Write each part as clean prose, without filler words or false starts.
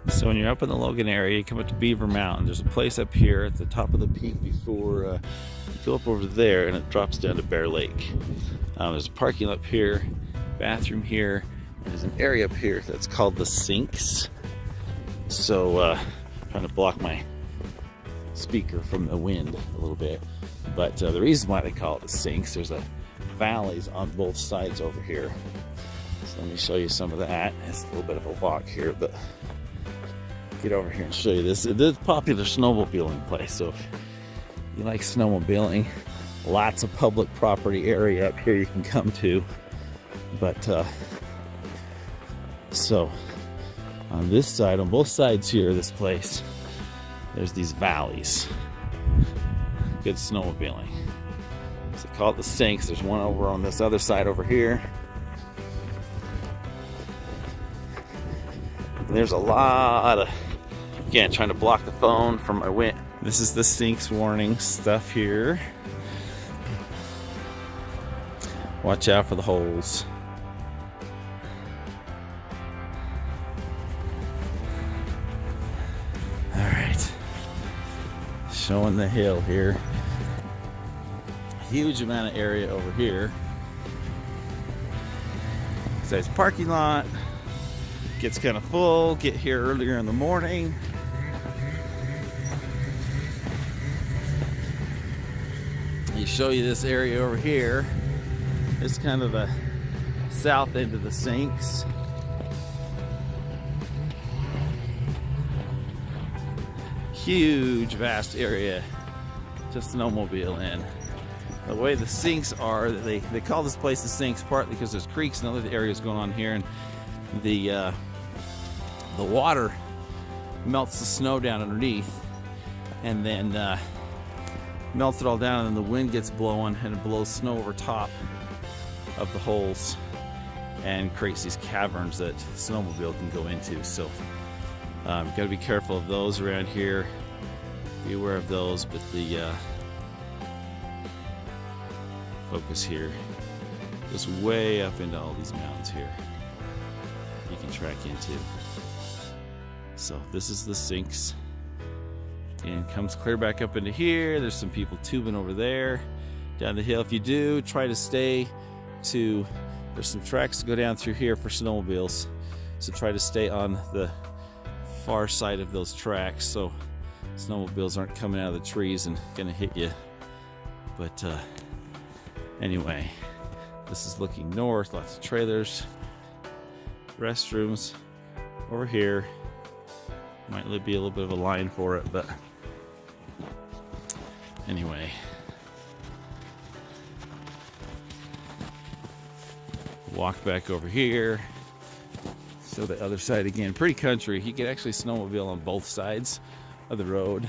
So when you're up in the Logan area, you come up to Beaver Mountain. There's a place up here at the top of the peak before you go up over there, and it drops down to Bear Lake. There's a parking lot up here, bathroom here, and there's an area up here that's called the Sinks. So trying to block my speaker from the wind a little bit. But the reason why they call it the Sinks, there's valleys on both sides over here. So let me show you some of that. It's a little bit of a walk here, but get over here and show you this. It is a popular snowmobiling place, so if you like snowmobiling, lots of public property area up here you can come to. But so on this side, on both sides here of this place, there's these valleys. Good snowmobiling. So they call it the Sinks. There's one over on this other side over here. And there's a lot of, again, trying to block the phone from my wind. This is the Sinks warning stuff here. Watch out for the holes. All right, showing the hill here. Huge amount of area over here. Nice parking lot. Gets kind of full. Get here earlier in the morning. You show you this area over here. It's kind of the south end of the Sinks. Huge, vast area to snowmobile in. The way the Sinks are, they call this place the Sinks partly because there's creeks and other areas going on here, and the water melts the snow down underneath, and then melts it all down, and then the wind gets blowing and it blows snow over top of the holes and creates these caverns that snowmobile can go into. So you've got to be careful of those around here. Be aware of those, but the focus here goes way up into all these mountains here you can track into. So this is the Sinks, and comes clear back up into here. There's some people tubing over there down the hill. If you do, try to stay to, there's some tracks to go down through here for snowmobiles, so try to stay on the far side of those tracks so snowmobiles aren't coming out of the trees and gonna hit you. But anyway, this is looking north, lots of trailers, restrooms over here. Might be a little bit of a line for it, but anyway. Walk back over here. So the other side again, pretty country. You can actually snowmobile on both sides of the road.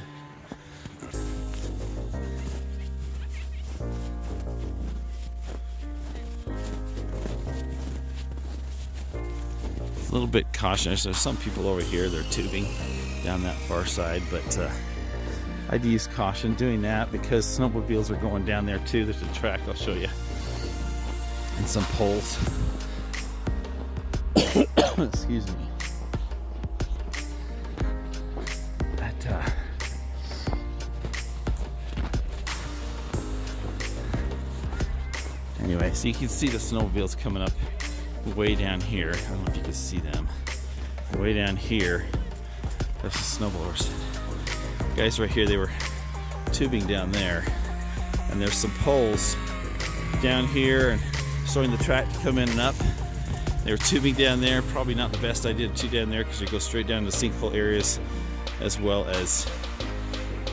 It's a little bit cautious. There's some people over here, they're tubing down that far side, but I'd use caution doing that because snowmobiles are going down there too. There's a track I'll show you, and some poles. Excuse me. But anyway, so you can see the snowmobiles coming up way down here. I don't know if you can see them. Way down here, there's the snowblowers. Guys right here, they were tubing down there, and there's some poles down here and showing the track to come in and up. They were tubing down there. Probably not the best idea to tube down there because you go straight down to sinkhole areas, as well as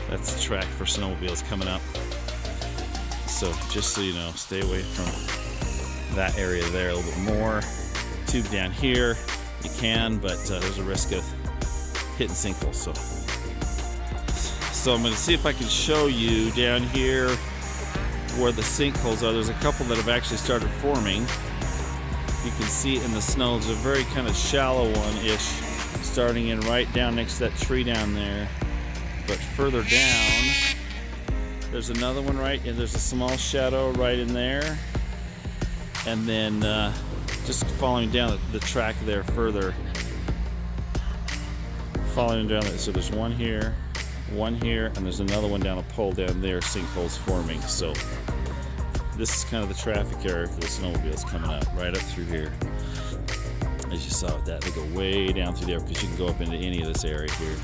that's the track for snowmobiles coming up. So just so you know, stay away from that area there a little bit more. Tube down here, you can, but there's a risk of hitting sinkholes. So I'm going to see if I can show you down here where the sinkholes are. There's a couple that have actually started forming. You can see it in the snow. There's a very kind of shallow one-ish starting in right down next to that tree down there. But further down, there's another one right, and there's a small shadow right in there. And then just following down the track there further, following down there. So there's one here, and there's another one down a pole down there, sinkholes forming. So this is kind of the traffic area for the snowmobiles coming up, right up through here. As you saw with that, they go way down through there because you can go up into any of this area here.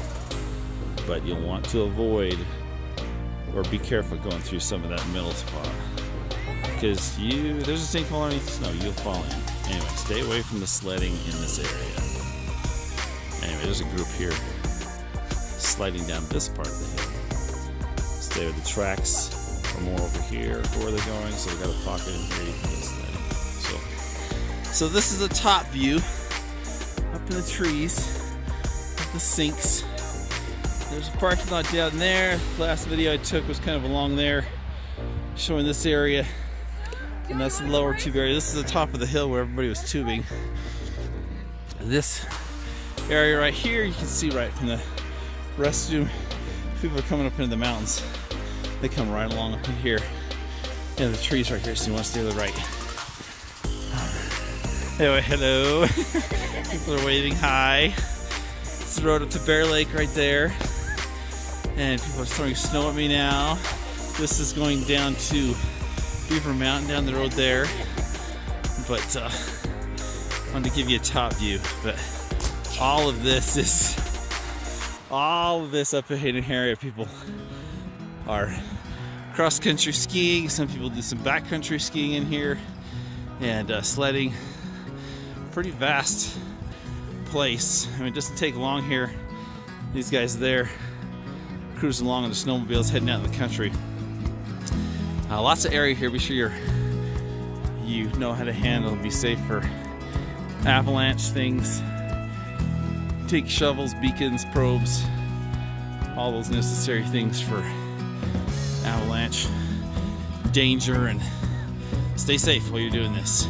But you'll want to avoid or be careful going through some of that middle spot, because there's a sinkhole underneath the snow, you'll fall in. Anyway, stay away from the sledding in this area. Anyway, there's a group here sliding down this part of the hill. Stay with the tracks are more over here where they're going, so we've got a pocket in here you can go sledding. So this is a top view up in the trees of the sinks. There's a parking lot down there. The last video I took was kind of along there, showing this area, and that's the lower tube area. This is the top of the hill where everybody was tubing. This area right here, you can see right from the restroom. People are coming up into the mountains. They come right along up in here. And the trees right here, so you want to stay to the right. Anyway, hello. People are waving hi. It's the road up to Bear Lake right there. And people are throwing snow at me now. This is going down to Beaver Mountain down the road there. But I wanted to give you a top view. But all of this up in an area, people are cross-country skiing. Some people do some backcountry skiing in here, and sledding. Pretty vast place. I mean, it doesn't take long here. These guys there cruising along on the snowmobiles, heading out in the country. Lots of area here. Be sure you know how to handle and be safe for avalanche things. Take shovels, beacons, probes, all those necessary things for avalanche danger, and stay safe while you're doing this.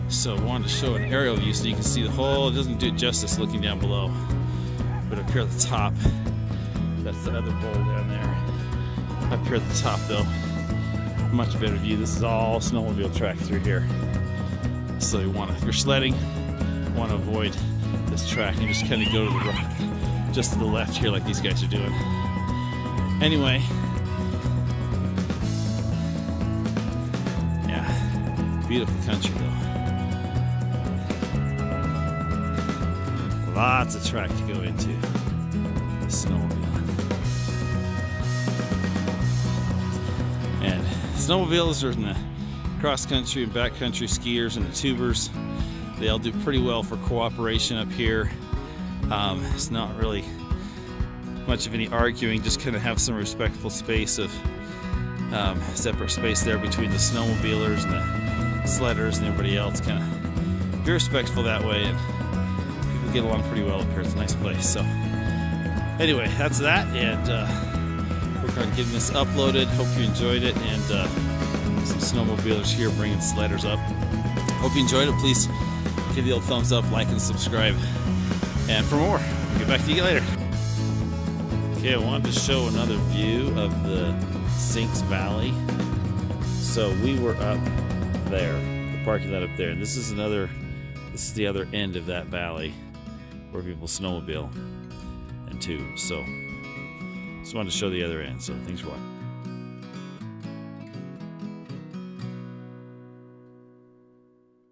So I wanted to show an aerial view so you can see the whole. It doesn't do it justice looking down below, but up here at the top, that's the other bowl down there. Up here at the top though, much better view. This is all snowmobile track through here. So if you're sledding, you want to avoid this track and just kind of go to the right, just to the left here like these guys are doing. Anyway, yeah, beautiful country though. Lots of track to go into. Snowmobile. And snowmobilers are in the cross-country and backcountry skiers and the tubers. They all do pretty well for cooperation up here. It's not really much of any arguing, just kind of have some respectful space of separate space there between the snowmobilers and the sledders and everybody else. Kind of be respectful that way, and people get along pretty well up here. It's a nice place. So anyway, that's that, and work on getting this uploaded. Hope you enjoyed it, and some snowmobilers here bringing sledders up. Hope you enjoyed it. Please give the old thumbs up, like, and subscribe. And for more, I'll get back to you later. Okay, I wanted to show another view of the Sinks Valley. So we were up there, the parking lot up there, and this is the other end of that valley where people snowmobile and tube. So just wanted to show the other end. So thanks for watching.